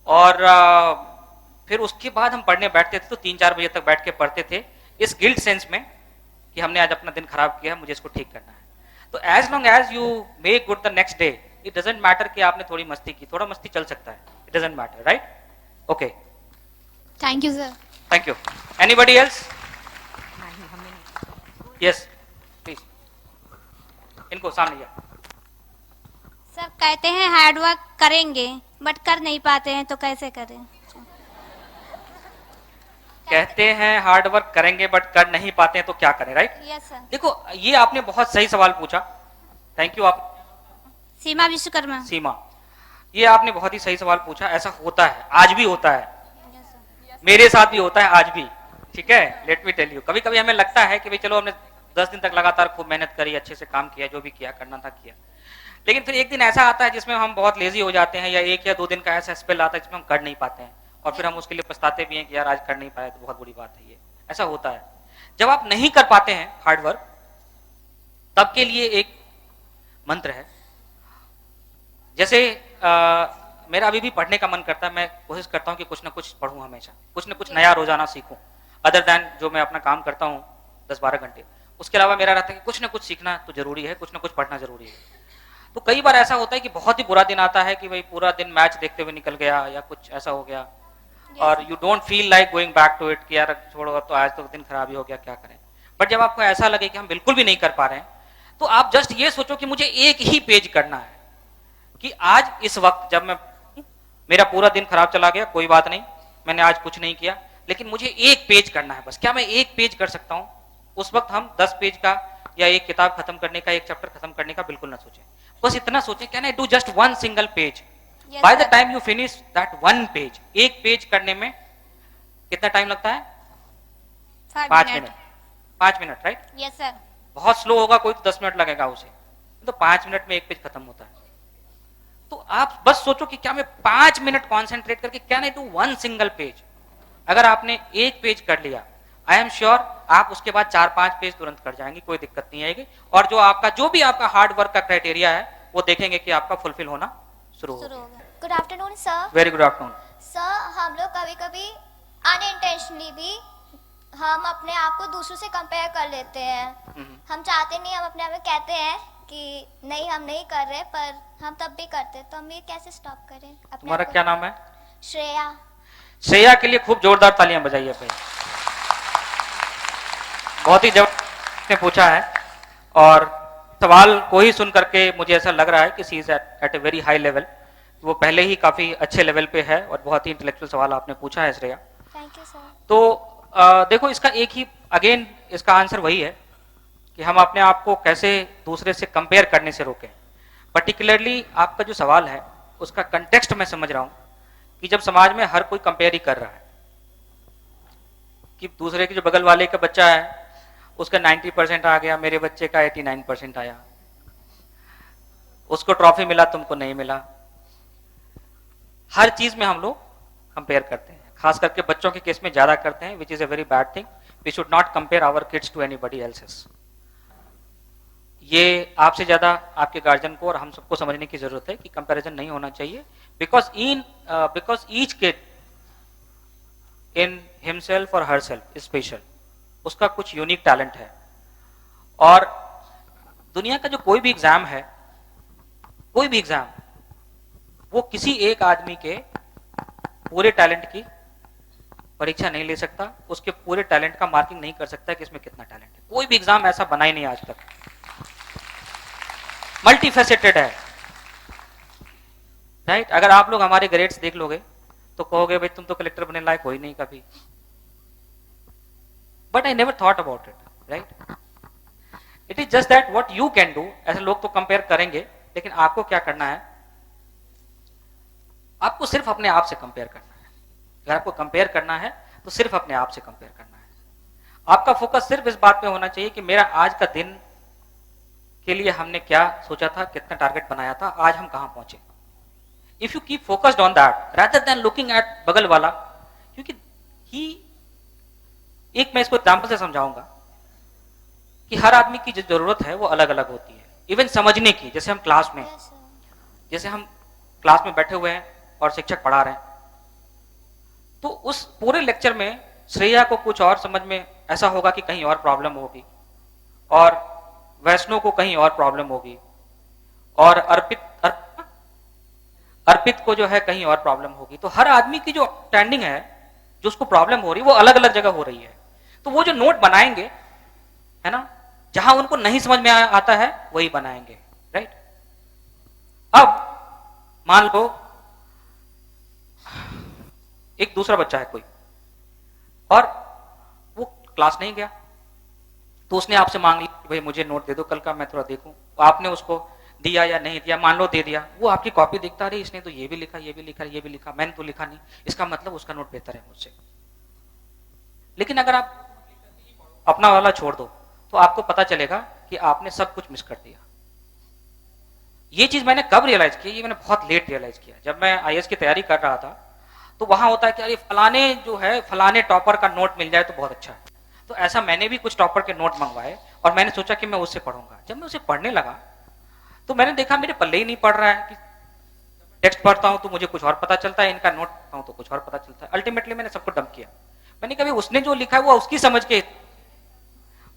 और फिर उसके बाद हम पढ़ने बैठते थे तो 3-4 बजे तक बैठ के पढ़ते थे इस गिल्ट सेंस में कि हमने आज अपना दिन खराब किया, मुझे इसको ठीक करना है। तो as long as you make good the next day, it doesn't matter कि आपने थोड़ी मस्ती की, थोड़ा मस्ती चल सकता है, it doesn't matter, right? Okay, thank you sir. Thank you. Anybody else? Yes please, इनको सामने जा। सर कहते हैं हार्ड वर्क करेंगे बट कर नहीं पाते हैं तो कैसे करें? कहते हैं हार्ड वर्क करेंगे बट कर नहीं पाते हैं तो क्या करें, राइट? Yes sir. देखो ये आपने बहुत सही सवाल पूछा, थैंक यू। आप सीमा विश्वकर्मा। सीमा, ये आपने बहुत ही सही सवाल पूछा। ऐसा होता है, आज भी होता है, मेरे साथ भी होता है आज भी, ठीक है? लेट मी टेल यू, कभी कभी हमें लगता है कि भाई चलो हमने 10 दिन तक लगातार खूब मेहनत करी, अच्छे से काम किया, जो भी किया करना था किया, लेकिन फिर एक दिन ऐसा आता है जिसमें हम बहुत लेजी हो जाते हैं या 1 या 2 दिन का ऐसा स्पेल आता है जिसमें हम कर नहीं पाते हैं और फिर हम उसके लिए पछताते भी हैं कि यार आज कर नहीं पाए, तो बहुत बुरी बात है। ये ऐसा होता है। जब आप नहीं कर पाते हैं हार्ड वर्क, तब के लिए एक मंत्र है। जैसे मेरा अभी भी पढ़ने का मन करता है, मैं कोशिश करता हूं कि कुछ ना कुछ पढ़ूं, हमेशा कुछ ना कुछ नया रोजाना सीखूं, अदर देन जो मैं अपना काम करता हूं 10-12 घंटे। उसके अलावा मेरा रहता है कि कुछ ना कुछ सीखना तो जरूरी है, कुछ ना कुछ पढ़ना जरूरी है। तो कई बार ऐसा होता है कि बहुत ही बुरा दिन आता है कि भाई पूरा दिन मैच देखते हुए निकल गया या कुछ ऐसा हो गया और you don't feel like going back to it कि यार छोड़ो अब तो आज तो दिन खराब ही हो गया, क्या करें। बट जब आपको ऐसा लगे कि हम बिल्कुल भी नहीं कर पा रहे हैं तो आप जस्ट ये सोचो कि मुझे एक ही पेज करना है कि आज इस वक्त जब मैं मेरा पूरा दिन खराब चला गया, कोई बात नहीं, मैंने आज कुछ नहीं किया, लेकिन मुझे एक पेज करना है बस। क्या मैं एक पेज कर सकता हूं? उस वक्त हम 10 पेज का या एक किताब खत्म करने का, एक चैप्टर खत्म करने का बिल्कुल ना सोचें, बस इतना सोचें can I do just 1 single page. By the time you finish that 1 page, एक पेज करने में कितना टाइम लगता है? 5 minute. 5 minute, right? Yes sir. बहुत स्लो होगा कोई तो 10 मिनट लगेगा उसे, तो 5 मिनट में एक पेज खत्म होता है। तो आप बस सोचो कि क्या मैं 5 मिनट कॉन्सेंट्रेट करके can I do 1 single page. अगर आपने एक पेज कर लिया, आई एम श्योर आप उसके बाद 4-5 पेज तुरंत कर जाएंगे, कोई दिक्कत नहीं आएगी। और जो भी आपका हार्ड वर्क का क्राइटेरिया है वो देखेंगे कि आपका फुलफिल होना शुरू होगा। Good afternoon sir. Very good afternoon sir, हम लोग कभी कभी अनइंटेंशनली भी हम अपने आप को दूसरों से कंपेयर कर लेते हैं। हम चाहते नहीं, हम अपने आप में कहते हैं कि नहीं हम नहीं कर रहे, पर हम तब भी करते हैं। तो हम ये कैसे स्टॉप करें? तुम्हारा क्या नाम है? श्रेया। श्रेया के लिए खूब जोरदार तालियां बजाइए भाई। बहुत ही जबरदस्त ने पूछा है और सवाल को ही सुन करके मुझे ऐसा लग रहा है कि she is at a very high level. वो पहले ही काफी अच्छे लेवल पे है और बहुत ही इंटेलेक्चुअल सवाल आपने पूछा है श्रेया। Thank you sir. तो देखो इसका एक ही अगेन इसका आंसर वही है कि हम अपने आप को कैसे दूसरे से कंपेयर करने से रोकें। पर्टिकुलरली आपका जो सवाल है उसका कंटेक्स्ट मैं समझ रहा हूं कि जब समाज में हर कोई कंपेयर ही कर रहा है कि दूसरे के जो बगल वाले का बच्चा है उसका 90% आ गया, मेरे बच्चे का 89% आया, उसको ट्रॉफी मिला तुमको नहीं मिला। हर चीज में हम लोग कंपेयर करते हैं, खास करके बच्चों के केस में ज्यादा करते हैं, which is a very bad thing. We should not compare our kids to anybody else's. ये आपसे ज्यादा आपके गार्जियन को और हम सबको समझने की जरूरत है कि कंपैरिजन नहीं होना चाहिए, because each kid in himself और हरसेल्फ इज स्पेशल। उसका कुछ यूनिक टैलेंट है और दुनिया का जो कोई भी एग्जाम है, कोई भी एग्जाम, वो किसी एक आदमी के पूरे टैलेंट की परीक्षा नहीं ले सकता, उसके पूरे टैलेंट का मार्किंग नहीं कर सकता कि इसमें कितना टैलेंट है। कोई भी एग्जाम ऐसा बना ही नहीं आज तक, मल्टीफेसेटेड है, राइट? अगर आप लोग हमारे ग्रेड्स देख लोगे तो कहोगे भाई तुम तो कलेक्टर बनने लायक हो ही नहीं कभी। But I never thought about it, right? It is just that what you can do. ऐसे लोग तो कंपेयर करेंगे, लेकिन आपको क्या करना है, आपको सिर्फ अपने आप से कंपेयर करना है। अगर आपको कंपेयर करना है तो सिर्फ अपने आप से कंपेयर करना है। आपका फोकस सिर्फ इस बात पे होना चाहिए कि मेरा आज का दिन के लिए हमने क्या सोचा था, कितना टारगेट बनाया था, आज हम कहां पहुंचे। If you keep focused on that rather than looking at बगल वाला, क्योंकि ही एक मैं इसको एग्जाम्पल से समझाऊंगा कि हर आदमी की जो जरूरत है वो अलग अलग होती है, इवन समझने की। जैसे हम क्लास में बैठे हुए हैं और शिक्षक पढ़ा रहे हैं, तो उस पूरे लेक्चर में श्रेया को कुछ और समझ में ऐसा होगा कि कहीं और प्रॉब्लम होगी, और वैष्णव को कहीं और प्रॉब्लम होगी, और अर्पित को जो है कहीं और प्रॉब्लम होगी। तो हर आदमी की जो अंडरस्टैंडिंग है, जो उसको प्रॉब्लम हो रही है, वो अलग अलग जगह हो रही है। तो वो जो नोट बनाएंगे, है ना, जहां उनको नहीं समझ में आता है वही बनाएंगे, राइट। अब मान लो एक दूसरा बच्चा है कोई, और वो क्लास नहीं गया, तो उसने आपसे मांग लिया भाई मुझे नोट दे दो कल का, मैं थोड़ा देखूं। आपने उसको दिया या नहीं दिया, मान लो दे दिया, वो आपकी कॉपी देखता रही, इसने तो ये भी लिखा, ये भी लिखा, ये भी लिखा, मैंने तो लिखा नहीं, इसका मतलब उसका नोट बेहतर है मुझसे। लेकिन अगर आप अपना वाला छोड़ दो तो आपको पता चलेगा कि आपने सब कुछ मिस कर दिया। ये चीज मैंने कब रियलाइज की, ये मैंने बहुत लेट रियलाइज किया। जब मैं आईएएस की तैयारी कर रहा था तो वहां होता है कि अरे फलाने जो है फलाने टॉपर का नोट मिल जाए तो बहुत अच्छा है। तो ऐसा मैंने भी कुछ टॉपर के नोट मंगवाए और मैंने सोचा कि मैं उससे पढ़ूंगा। जब मैं उसे पढ़ने लगा तो मैंने देखा मेरे पल्ले ही नहीं पड़ रहा है कि टेक्स्ट पढ़ता हूं तो मुझे कुछ और पता चलता है, इनका नोट पढ़ता हूं तो कुछ और पता चलता है। अल्टीमेटली मैंने सबको डंप किया। मैंने कहा उसने जो लिखा है वो उसकी समझ के,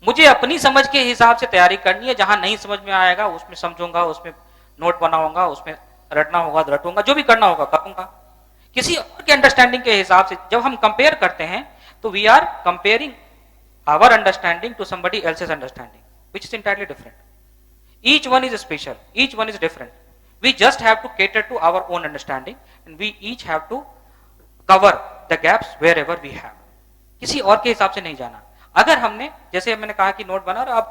मुझे अपनी समझ के हिसाब से तैयारी करनी है। जहां नहीं समझ में आएगा उसमें समझूंगा, उसमें नोट बनाऊंगा, उसमें रटना होगा रटूंगा, जो भी करना होगा करूंगा, किसी और के अंडरस्टैंडिंग के हिसाब से। जब हम कंपेयर करते हैं तो we are comparing our understanding to somebody else's understanding which is entirely different. Each one is special, each one is different. We just have to cater to our own understanding and we each have to cover the gaps wherever we have. किसी और के हिसाब से नहीं जाना। अगर हमने, जैसे मैंने कहा कि नोट बना और आप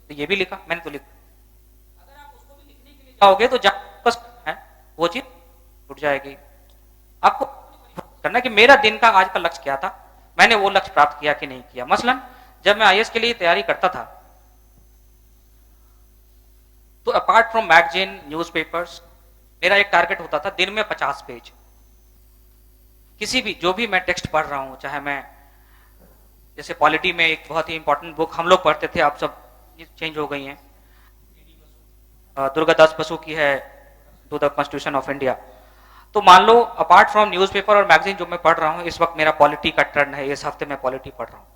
तो ये भी लिखा, मैंने तो लिखा, अगर आप उसको भी लिखने के लिए जाओगे तो फोकस है वो चीज छूट जाएगी। आपको करना कि मेरा दिन का आज का लक्ष्य क्या था, मैंने वो लक्ष्य प्राप्त किया कि नहीं किया। मसलन जब मैं आईएएस के लिए तैयारी करता था तो अपार्ट फ्रॉम मैगजीन न्यूज़पेपर्स मेरा एक टारगेट होता था दिन में 50 पेज। किसी भी जो भी मैं टेक्स्ट पढ़ रहा हूं, चाहे मैं जैसे पॉलिटी में एक बहुत ही इंपॉर्टेंट बुक हम लोग पढ़ते थे, अब सब चेंज हो गई हैं, दुर्गादास बसु की है to the constitution of India. तो मान लो अपार्ट फ्रॉम न्यूज़पेपर और मैगजीन जो मैं पढ़ रहा हूँ, इस वक्त मेरा पॉलिटी का टर्न है, इस हफ्ते मैं पॉलिटी पढ़ रहा हूँ,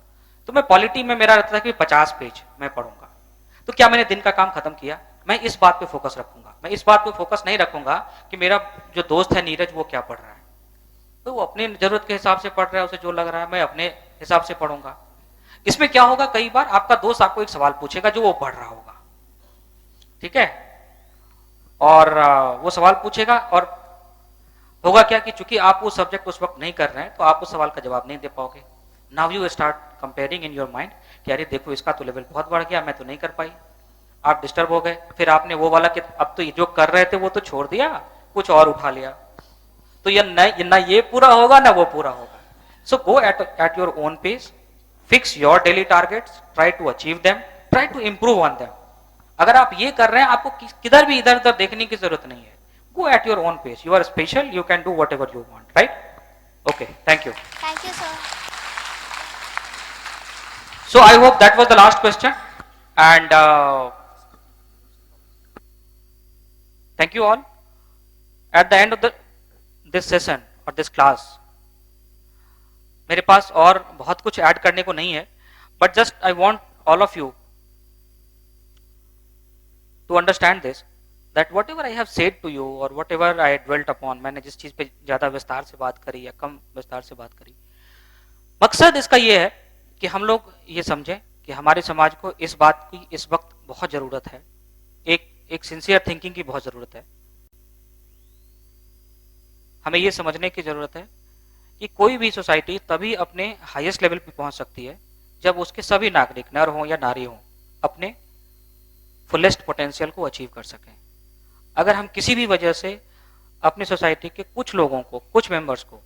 तो मैं पॉलिटी में मेरा रहता था कि 50 पेज मैं पढ़ूंगा। तो क्या मैंने दिन का काम खत्म किया? मैं इस बात पे फोकस रखूंगा। मैं इस बात पे फोकस नहीं रखूंगा कि मेरा जो दोस्त है नीरज वो क्या पढ़ रहा है, तो वो अपनी जरूरत के हिसाब से पढ़ रहा है, उसे जो लग रहा है मैं अपने हिसाब से पढ़ूंगा। इसमें क्या होगा, कई बार आपका दोस्त आपको एक सवाल पूछेगा जो वो पढ़ रहा होगा, ठीक है, और वो सवाल पूछेगा और होगा क्या कि चूंकि आप वो सब्जेक्ट उस वक्त नहीं कर रहे हैं तो आप उस सवाल का जवाब नहीं दे पाओगे। Now you start comparing in your mind कि अरे देखो इसका तो लेवल बहुत बढ़ गया, मैं तो नहीं कर पाई। आप डिस्टर्ब हो गए, फिर आपने वो वाला कि अब तो जो कर रहे थे वो तो छोड़ दिया, कुछ और उठा लिया, तो ये ना ये पूरा होगा ना वो पूरा होगा। So go at your own pace, fix your daily targets, try to achieve them, try to improve on them. अगर आप ये कर रहे हैं, आपको किधर भी इधर उधर देखने की जरूरत नहीं है। Go at your own pace, you are special, you can do whatever you want, right? Okay, thank you. Thank you sir. So I hope that was the last question, and thank you all. At the end of this session or this class, मेरे पास और बहुत कुछ add करने को नहीं है, but just I want all of you to understand this, that whatever I have said to you or whatever I dwelt upon, मैंने जिस चीज पे ज्यादा विस्तार से बात करी या कम विस्तार से बात करी, मकसद इसका ये है कि हम लोग ये समझें कि हमारे समाज को इस बात की इस वक्त बहुत जरूरत है, एक सिंसियर थिंकिंग की बहुत जरूरत है। हमें ये समझने की जरूरत है कि कोई भी सोसाइटी तभी अपने हाईएस्ट लेवल पे पहुंच सकती है जब उसके सभी नागरिक, नर हो या नारी हो, अपने फुलेस्ट पोटेंशियल को अचीव कर सकें। अगर हम किसी भी वजह से अपनी सोसाइटी के कुछ लोगों को, कुछ मेंबर्स को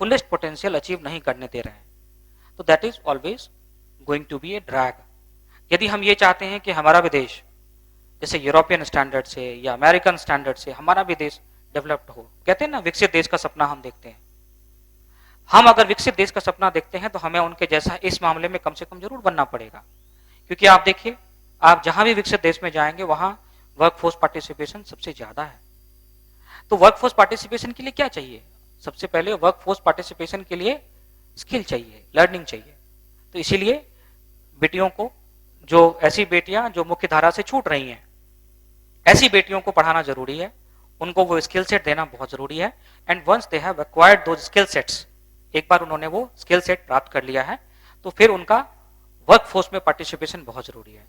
फुलेस्ट पोटेंशियल अचीव नहीं करने दे रहे हैं, तो that is always going to be a drag. यदि हम ये चाहते हैं कि हमारा भी देश जैसे यूरोपियन स्टैंडर्ड से या अमेरिकन स्टैंडर्ड से हमारा भी देश डेवलप्ड हो, कहते हैं ना विकसित देश का सपना हम देखते हैं, हम अगर विकसित देश का सपना देखते हैं तो हमें उनके जैसा इस मामले में कम से कम जरूर बनना पड़ेगा। क्योंकि आप देखिए, आप जहां भी विकसित देश में जाएंगे वहां वर्कफोर्स पार्टिसिपेशन सबसे ज्यादा है। तो वर्कफोर्स पार्टिसिपेशन के लिए क्या चाहिए? सबसे पहले वर्कफोर्स पार्टिसिपेशन के लिए स्किल चाहिए, लर्निंग चाहिए। तो इसीलिए बेटियों को, जो ऐसी बेटियां जो मुख्य धारा से छूट रही हैं, ऐसी बेटियों को पढ़ाना जरूरी है, उनको वो स्किल सेट देना बहुत जरूरी है। And once they have acquired those skill sets, एक बार उन्होंने वो स्किल सेट प्राप्त कर लिया है, तो फिर उनका वर्कफोर्स में पार्टिसिपेशन बहुत जरूरी है।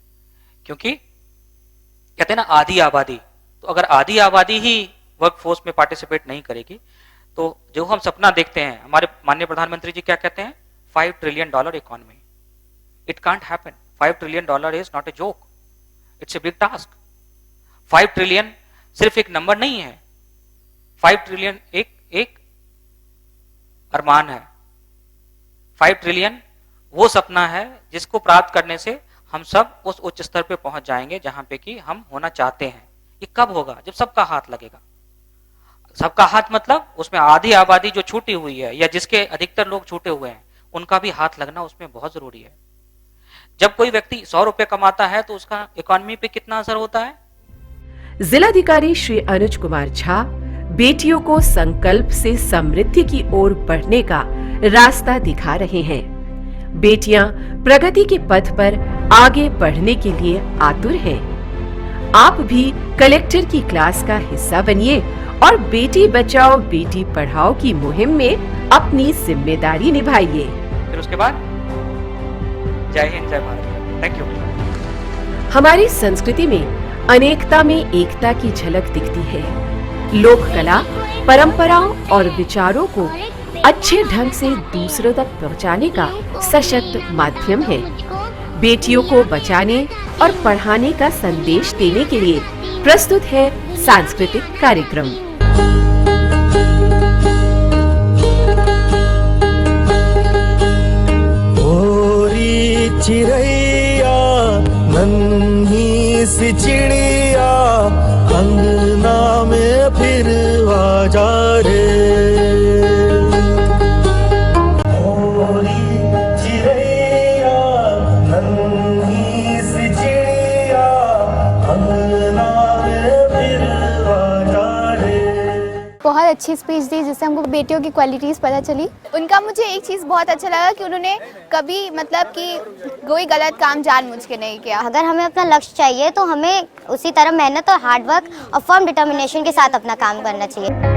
क्योंकि कहते हैं ना आधी आबादी, तो अगर आधी आबादी ही वर्कफोर्स में पार्टिसिपेट नहीं करेगी तो जो हम सपना देखते हैं, हमारे माननीय प्रधानमंत्री जी क्या कहते हैं, $5 trillion economy, it can't happen. $5 trillion is not a joke, it's a big task. 5 trillion सिर्फ एक नंबर नहीं है, 5 ट्रिलियन एक अरमान है। 5 ट्रिलियन वो सपना है जिसको प्राप्त करने से हम सब उस उच्च स्तर पे पहुंच जाएंगे जहां पे कि हम होना चाहते हैं। ये कब होगा? जब सबका हाथ लगेगा। सबका हाथ मतलब उसमें आधी आबादी जो छूटी हुई है या जिसके अधिकतर लोग छूटे हुए हैं, उनका भी हाथ लगना उसमें बहुत जरूरी है। जब कोई व्यक्ति 100 रुपए कमाता है तो उसका इकोनॉमी पे कितना असर होता है? जिलाधिकारी श्री अनुज कुमार झा बेटियों को संकल्प से समृद्धि की ओर बढ़ने का रास्ता दिखा रहे हैं। बेटियां प्रगति के पथ पर आगे बढ़ने के लिए आतुर हैं। आप भी कलेक्टर की क्लास का हिस्सा बनिए और बेटी बचाओ बेटी पढ़ाओ की मुहिम में अपनी जिम्मेदारी निभाइए। फिर उसके बाद जय हिंद, जय भारत। Thank you. हमारी संस्कृति में अनेकता में एकता की झलक दिखती है। लोक कला, परंपराओं और विचारों को अच्छे ढंग से दूसरों तक पहुंचाने का सशक्त माध्यम है। बेटियों को बचाने और पढ़ाने का संदेश देने के लिए प्रस्तुत है सांस्कृतिक कार्यक्रम। चिड़ैया नन्ही सी चिड़िया अंगना में फिर आ जा रे, चिड़ैया नन्ही सी चिड़िया अंगना में फिर आ जा रे। बहुत अच्छी स्पीच दी जिससे हमको बेटियों की क्वालिटीज़ पता चली। उनका मुझे एक चीज़ बहुत अच्छा लगा कि उन्होंने कभी मतलब कि कोई गलत काम जानबूझ के नहीं किया। अगर हमें अपना लक्ष्य चाहिए तो हमें उसी तरह मेहनत और हार्डवर्क और फर्म डिटर्मिनेशन के साथ अपना काम करना चाहिए।